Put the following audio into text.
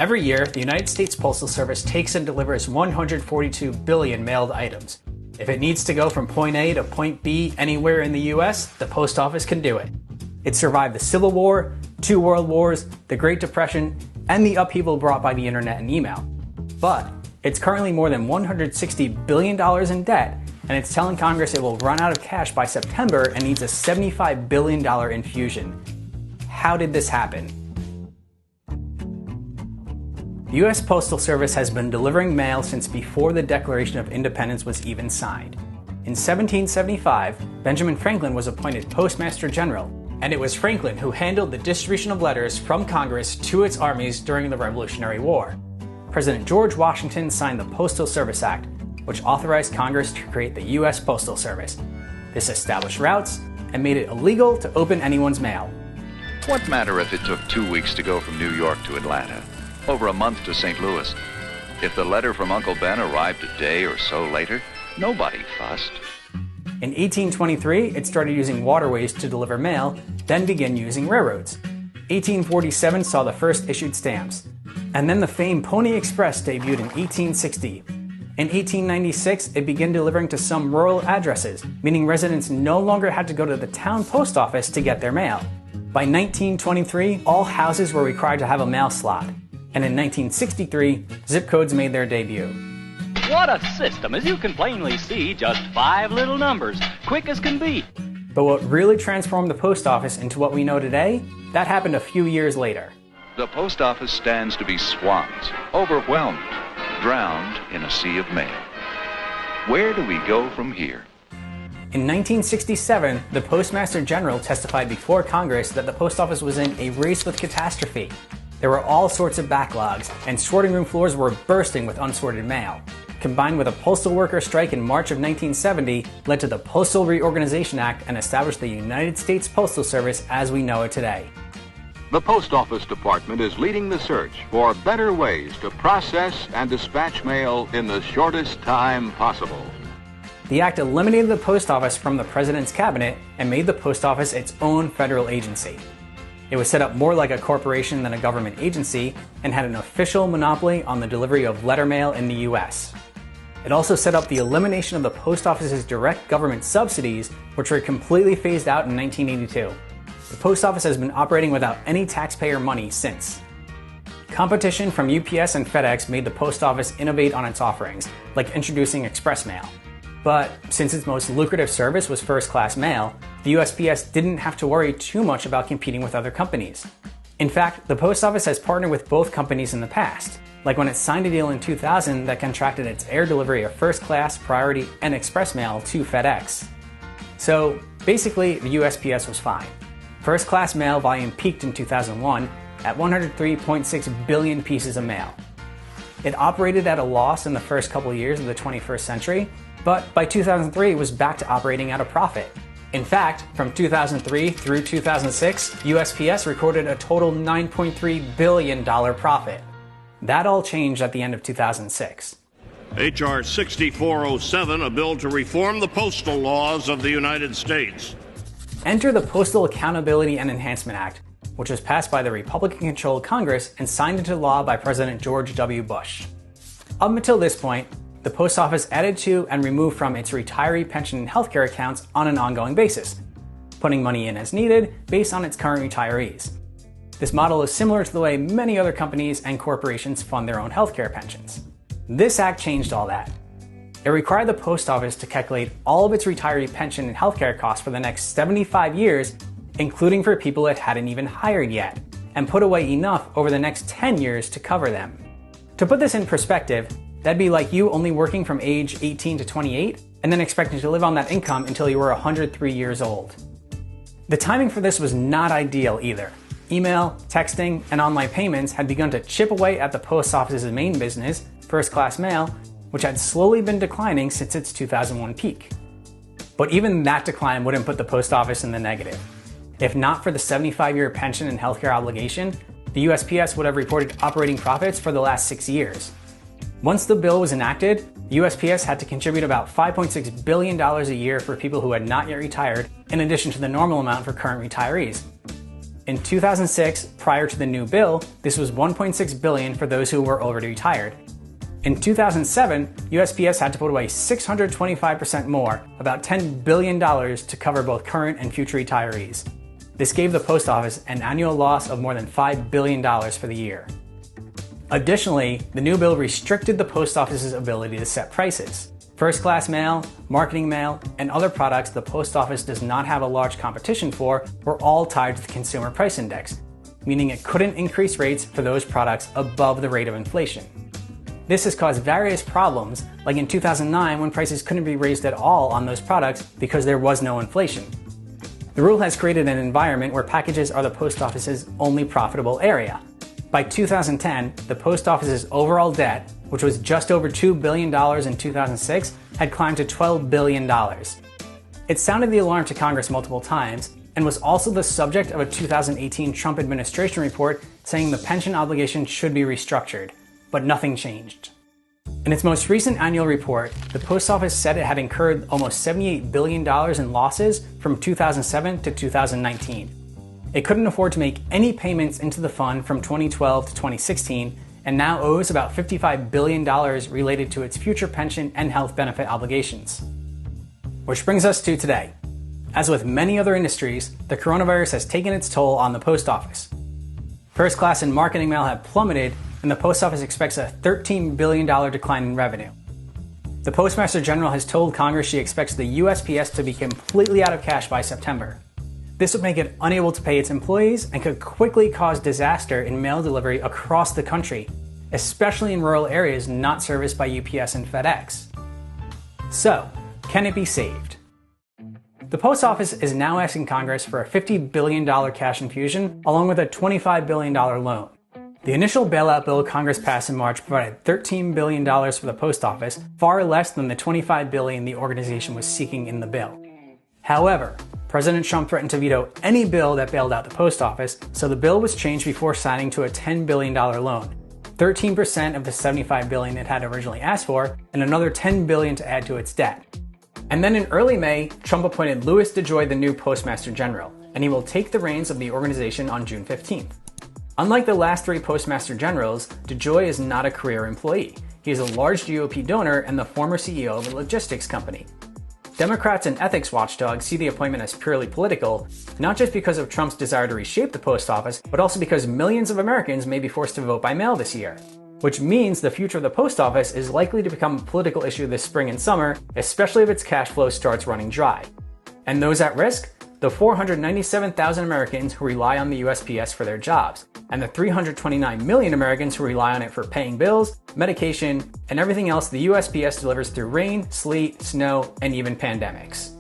Every year, the United States Postal Service takes and delivers 142 billion mailed items. If it needs to go from point A to point B anywhere in the US, the post office can do it. It survived the Civil War, 2 World Wars, the Great Depression, and the upheaval brought by the internet and email. But it's currently more than $160 billion in debt, and it's telling Congress it will run out of cash by September and needs a $75 billion infusion. How did this happen? The U.S. Postal Service has been delivering mail since before the Declaration of Independence was even signed. In 1775, Benjamin Franklin was appointed Postmaster General, and it was Franklin who handled the distribution of letters from Congress to its armies during the Revolutionary War. President George Washington signed the Postal Service Act, which authorized Congress to create the U.S. Postal Service. This established routes and made it illegal to open anyone's mail. What matter if it took 2 weeks to go from New York to Atlanta? Over a month to St. Louis. If the letter from Uncle Ben arrived a day or so later, nobody fussed. In 1823, it started using waterways to deliver mail, then began using railroads. 1847 saw the first issued stamps. And then the famed Pony Express debuted in 1860. In 1896, it began delivering to some rural addresses, meaning residents no longer had to go to the town post office to get their mail. By 1923, all houses were required to have a mail slot. And in 1963, zip codes made their debut. What a system! As you can plainly see, just 5 little numbers, quick as can be. But what really transformed the post office into what we know today, that happened a few years later. The post office stands to be swamped, overwhelmed, drowned in a sea of mail. Where do we go from here? In 1967, the Postmaster General testified before Congress that the post office was in a race with catastrophe. There were all sorts of backlogs, and sorting room floors were bursting with unsorted mail. Combined with a postal worker strike in March of 1970, led to the Postal Reorganization Act and established the United States Postal Service as we know it today. The Post Office Department is leading the search for better ways to process and dispatch mail in the shortest time possible. The act eliminated the post office from the President's cabinet and made the post office its own federal agency. It was set up more like a corporation than a government agency and had an official monopoly on the delivery of letter mail in the U.S. It also set up the elimination of the post office's direct government subsidies, which were completely phased out in 1982. The post office has been operating without any taxpayer money since. Competition from UPS and FedEx made the post office innovate on its offerings, like introducing express mail. But since its most lucrative service was first-class mail, the USPS didn't have to worry too much about competing with other companies. In fact, the post office has partnered with both companies in the past, like when it signed a deal in 2000 that contracted its air delivery of first-class, priority, and express mail to FedEx. So basically, the USPS was fine. First-class mail volume peaked in 2001 at 103.6 billion pieces of mail. It operated at a loss in the first couple of years of the 21st century, but by 2003 it was back to operating at a profit. In fact, from 2003 through 2006, USPS recorded a total $9.3 billion profit. That all changed at the end of 2006. H.R. 6407, a bill to reform the postal laws of the United States. Enter the Postal Accountability and Enhancement Act, which was passed by the Republican-controlled Congress and signed into law by President George W. Bush. Up until this point, the post office added to and removed from its retiree pension and healthcare accounts on an ongoing basis, putting money in as needed based on its current retirees. This model is similar to the way many other companies and corporations fund their own healthcare pensions. This act changed all that. It required the post office to calculate all of its retiree pension and healthcare costs for the next 75 years, including for people it hadn't even hired yet, and put away enough over the next 10 years to cover them. To put this in perspective, that'd be like you only working from age 18 to 28 and then expecting to live on that income until you were 103 years old. The timing for this was not ideal either. Email, texting, and online payments had begun to chip away at the post office's main business, first-class mail, which had slowly been declining since its 2001 peak. But even that decline wouldn't put the post office in the negative. If not for the 75-year pension and healthcare obligation, the USPS would have reported operating profits for the last 6 years. Once the bill was enacted, the USPS had to contribute about $5.6 billion a year for people who had not yet retired, in addition to the normal amount for current retirees. In 2006, prior to the new bill, this was $1.6 billion for those who were already retired. In 2007, USPS had to put away 625% more, about $10 billion, to cover both current and future retirees. This gave the post office an annual loss of more than $5 billion for the year. Additionally, the new bill restricted the post office's ability to set prices. First-class mail, marketing mail, and other products the post office does not have a large competition for were all tied to the Consumer Price Index, meaning it couldn't increase rates for those products above the rate of inflation. This has caused various problems, like in 2009 when prices couldn't be raised at all on those products because there was no inflation. The rule has created an environment where packages are the post office's only profitable area. By 2010, the post office's overall debt, which was just over $2 billion in 2006, had climbed to $12 billion. It sounded the alarm to Congress multiple times, and was also the subject of a 2018 Trump administration report saying the pension obligation should be restructured, but nothing changed. In its most recent annual report, the post office said it had incurred almost $78 billion in losses from 2007 to 2019. It couldn't afford to make any payments into the fund from 2012 to 2016, and now owes about $55 billion related to its future pension and health benefit obligations. Which brings us to today. As with many other industries, the coronavirus has taken its toll on the post office. First class and marketing mail have plummeted, and the post office expects a $13 billion decline in revenue. The Postmaster General has told Congress she expects the USPS to be completely out of cash by September. This would make it unable to pay its employees and could quickly cause disaster in mail delivery across the country, especially in rural areas not serviced by UPS and FedEx. So, can it be saved? The Post Office is now asking Congress for a $50 billion cash infusion, along with a $25 billion loan. The initial bailout bill Congress passed in March provided $13 billion for the Post Office, far less than the $25 billion the organization was seeking in the bill. However, President Trump threatened to veto any bill that bailed out the Post Office, so the bill was changed before signing to a $10 billion loan, 13% of the $75 billion it had originally asked for, and another $10 billion to add to its debt. And then in early May, Trump appointed Louis DeJoy the new Postmaster General, and he will take the reins of the organization on June 15th. Unlike the last three Postmaster Generals, DeJoy is not a career employee. He is a large GOP donor and the former CEO of a logistics company. Democrats and ethics watchdogs see the appointment as purely political, not just because of Trump's desire to reshape the post office, but also because millions of Americans may be forced to vote by mail this year. Which means the future of the post office is likely to become a political issue this spring and summer, especially if its cash flow starts running dry. And those at risk? The 497,000 Americans who rely on the USPS for their jobs, and the 329 million Americans who rely on it for paying bills, medication, and everything else the USPS delivers through rain, sleet, snow, and even pandemics.